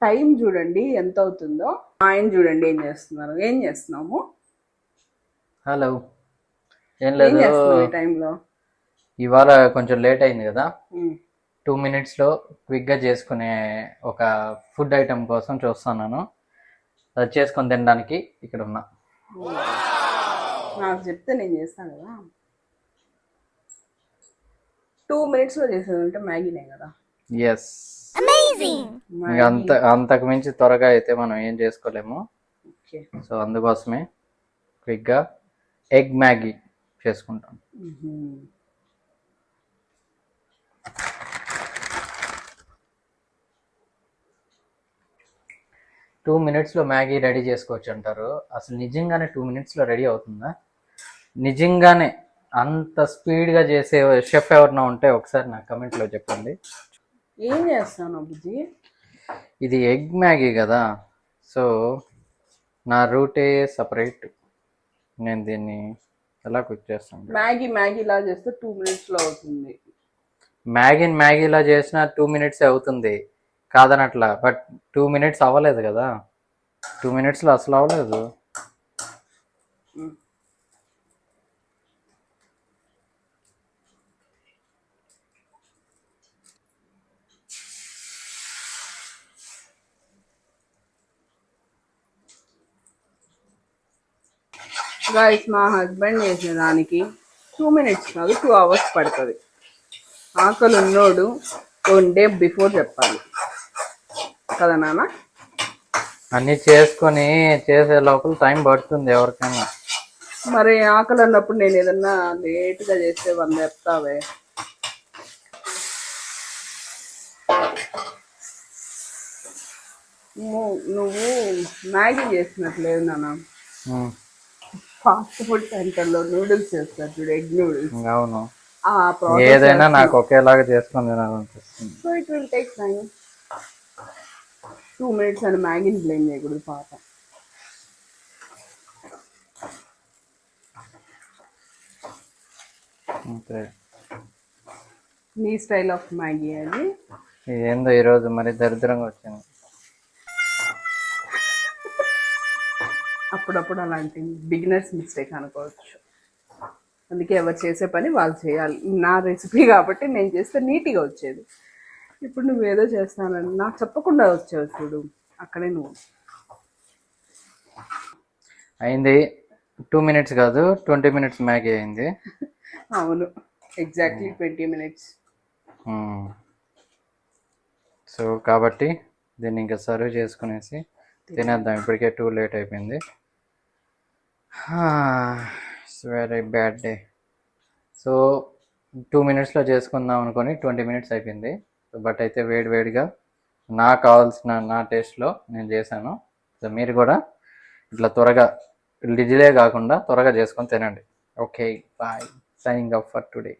Time చూడండి ఎంత అవుతుందో. ఆయన చూడండి ఏం చేస్తున్నాము. హలో. ఏం లేదు, ఈ టైంలో ఇవాళ కొంచెం లేట్ అయింది కదా. 2 minutesలో క్విక్గా చేసుకునే ఒక ఫుడ్ ఐటమ్ కోసం చూస్తున్నాను. అది చేసుకొని తినడానికి ఇక్కడ ఉన్నా. నాకు చెప్తే నేను చేస్తాను కదా. 2 minutesలో చేసేదంటే మ్యాగీనే కదా. ఎస్, అంతకు మించి త్వరగా అయితే మనం ఏం చేసుకోలేము. సో అందుకోసమే క్విక్గా ఎగ్ మ్యాగీ చేసుకుంటాం. 2 minutesలో మ్యాగీ రెడీ చేసుకోవచ్చు అంటారు. అసలు నిజంగానే 2 minutesలో రెడీ అవుతుందా? నిజంగానే అంత స్పీడ్గా చేసే షెఫ్ ఎవరైనా ఉంటే ఒకసారి నాకు కమెంట్లో చెప్పండి. ఏం చేస్తాను బుజ్జి? ఇది ఎగ్ మ్యాగీ కదా, సో నా రూటే సపరేట్. నేను దీన్ని ఎలా కుక్ చేస్తాను? మ్యాగీలా చేస్తే 2 minutesలో అవుతుంది. మ్యాగీలా చేసిన 2 minutes అవుతుంది కాదనట్లా, బట్ 2 minutes అవ్వలేదు కదా. 2 minutesలో అసలు అవ్వలేదు. గైస్, మా హస్బెండ్ చేసేదానికి 2 minutes కాదు 2 hours పడుతుంది. ఆకలి ఉన్నోడు 1 day బిఫోర్ చెప్పాలి కదా నాన్న. అన్నీ చేసుకొని చేసే లోపల టైం పడుతుంది ఎవరికైనా. మరి ఆకలి అన్నప్పుడు నేను ఏదన్నా లేట్గా చేస్తే 100 చెప్తావే. నువ్వు మ్యాగీ చేసినట్లేదు నాన్న. ఫాస్ట్ ఫుడ్ సెంటర్లో నూడిల్స్ చేస్తారు చూడు, ఎగ్ నూడిల్స్. అవును, ఏదైనా నాకు ఒకేలాగా చేసుకొని తినాలనిపిస్తుంది. So it will take time. 2 minutes అని మ్యాగీని బ్లేమ్ చేయకూడదు పాప. అంతే, నీ స్టైల్ ఆఫ్ మ్యాగీ అది. ఏందో ఈరోజు మరి దరిద్రంగా వచ్చింది. అప్పుడప్పుడు అలాంటి బిగినర్స్ మిస్టేక్ అనుకోవచ్చు. అందుకే ఎవరు చేసే పని వాళ్ళు చేయాలి. నా రెసిపీ కాబట్టి నేను చేస్తే నీట్గా వచ్చేది. ఇప్పుడు నువ్వేదో చేస్తానని నాకు చెప్పకుండా వచ్చావు చూడు, అక్కడే నువ్వు. అయింది 2 minutes కాదు 20 minutes మ్యాగీ అయింది. అవును, ఎగ్జాక్ట్లీ 20 minutes. సో కాబట్టి దీన్ని ఇంకా సర్వ్ చేసుకునేసి తినేద్దాం. ఇప్పటికే 2 late అయిపోయింది. It's very bad day. So 2 minutesలో చేసుకుందాం అనుకొని 20 minutes అయిపోయింది. బట్ అయితే వేడిగా నాకు కావాల్సిన నా టేస్ట్లో నేను చేశాను. సో మీరు కూడా ఇట్లా త్వరగా డిలే కాకుండా త్వరగా చేసుకొని తినండి. Okay, bye. Signing off for today.